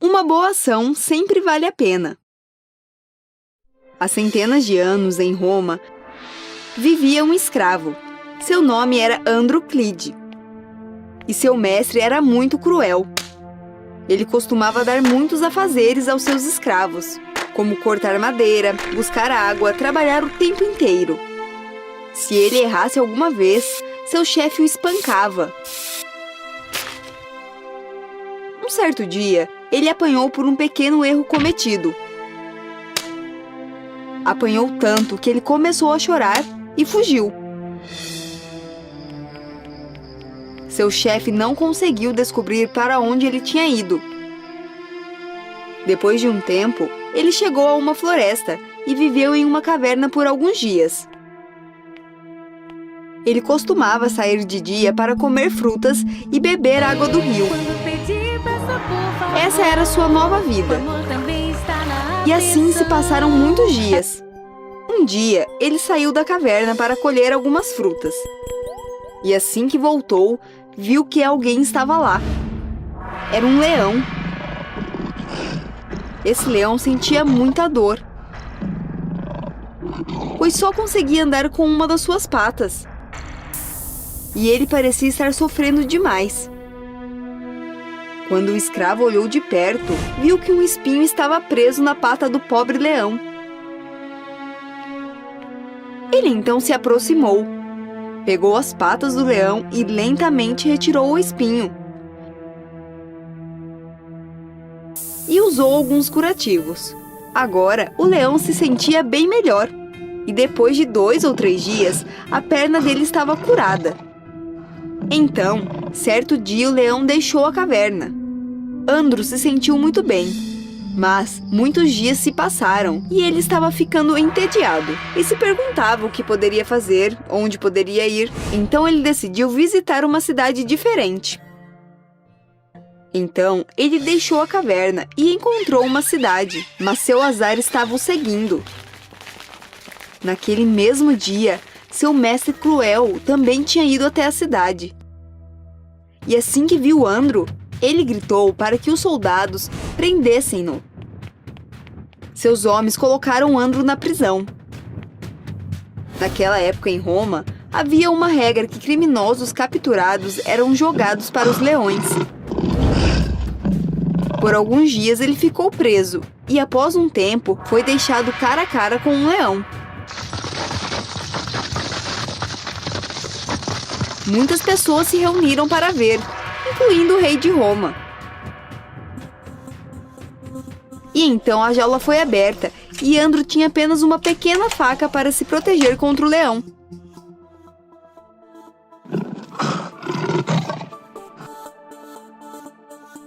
Uma boa ação sempre vale a pena. Há centenas de anos, em Roma, vivia um escravo. Seu nome era Androclide. E seu mestre era muito cruel. Ele costumava dar muitos afazeres aos seus escravos, como cortar madeira, buscar água, trabalhar o tempo inteiro. Se ele errasse alguma vez, seu chefe o espancava. Um certo dia, ele apanhou por um pequeno erro cometido. Apanhou tanto que ele começou a chorar e fugiu. Seu chefe não conseguiu descobrir para onde ele tinha ido. Depois de um tempo, ele chegou a uma floresta e viveu em uma caverna por alguns dias. Ele costumava sair de dia para comer frutas e beber água do rio. Essa era sua nova vida. E assim se passaram muitos dias. Um dia, ele saiu da caverna para colher algumas frutas. E assim que voltou, viu que alguém estava lá. Era um leão. Esse leão sentia muita dor, pois só conseguia andar com uma das suas patas. E ele parecia estar sofrendo demais. Quando o escravo olhou de perto, viu que um espinho estava preso na pata do pobre leão. Ele então se aproximou, pegou as patas do leão e lentamente retirou o espinho. E usou alguns curativos. Agora, o leão se sentia bem melhor. E depois de 2 ou 3 dias, a perna dele estava curada. Então, certo dia o leão deixou a caverna. Andro se sentiu muito bem. Mas muitos dias se passaram e ele estava ficando entediado e se perguntava o que poderia fazer, onde poderia ir. Então ele decidiu visitar uma cidade diferente. Então ele deixou a caverna e encontrou uma cidade, mas seu azar estava o seguindo. Naquele mesmo dia, seu mestre cruel também tinha ido até a cidade. E assim que viu Andro, ele gritou para que os soldados prendessem-no. Seus homens colocaram Andro na prisão. Naquela época em Roma, havia uma regra que criminosos capturados eram jogados para os leões. Por alguns dias ele ficou preso e após um tempo foi deixado cara a cara com um leão. Muitas pessoas se reuniram para ver, incluindo o rei de Roma. E então a jaula foi aberta e Andro tinha apenas uma pequena faca para se proteger contra o leão.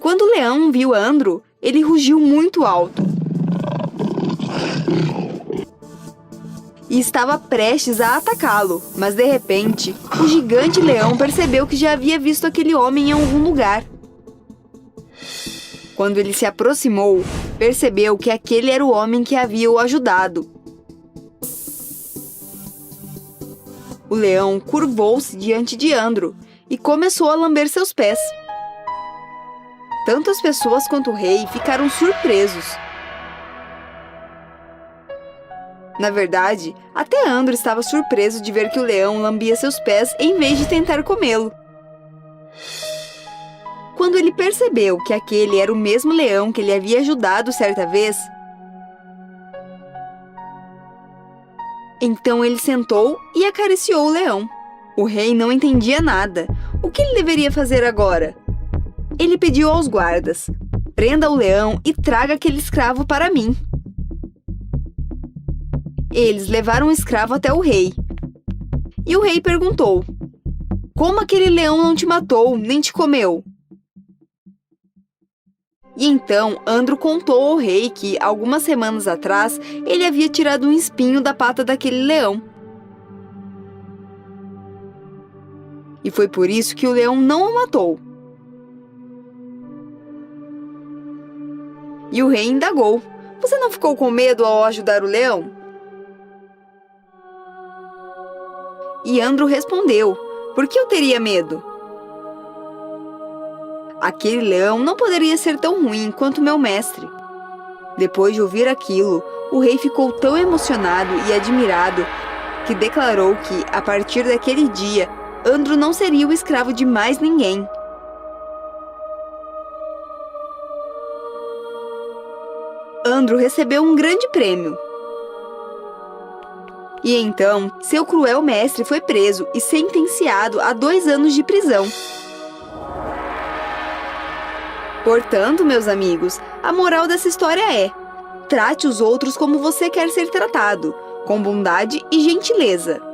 Quando o leão viu Andro, ele rugiu muito alto. E estava prestes a atacá-lo, mas de repente, o gigante leão percebeu que já havia visto aquele homem em algum lugar. Quando ele se aproximou, percebeu que aquele era o homem que havia o ajudado. O leão curvou-se diante de Andro e começou a lamber seus pés. Tanto as pessoas quanto o rei ficaram surpresos. Na verdade, até Andro estava surpreso de ver que o leão lambia seus pés em vez de tentar comê-lo. Quando ele percebeu que aquele era o mesmo leão que ele havia ajudado certa vez, então ele sentou e acariciou o leão. O rei não entendia nada. O que ele deveria fazer agora? Ele pediu aos guardas: prenda o leão e traga aquele escravo para mim. Eles levaram o escravo até o rei. E o rei perguntou: como aquele leão não te matou, nem te comeu? E então Andro contou ao rei que, algumas semanas atrás, ele havia tirado um espinho da pata daquele leão. E foi por isso que o leão não o matou. E o rei indagou: você não ficou com medo ao ajudar o leão? E Andro respondeu: por que eu teria medo? Aquele leão não poderia ser tão ruim quanto meu mestre. Depois de ouvir aquilo, o rei ficou tão emocionado e admirado que declarou que, a partir daquele dia, Andro não seria o escravo de mais ninguém. Andro recebeu um grande prêmio. E então, seu cruel mestre foi preso e sentenciado a 2 anos de prisão. Portanto, meus amigos, a moral dessa história é: trate os outros como você quer ser tratado, com bondade e gentileza.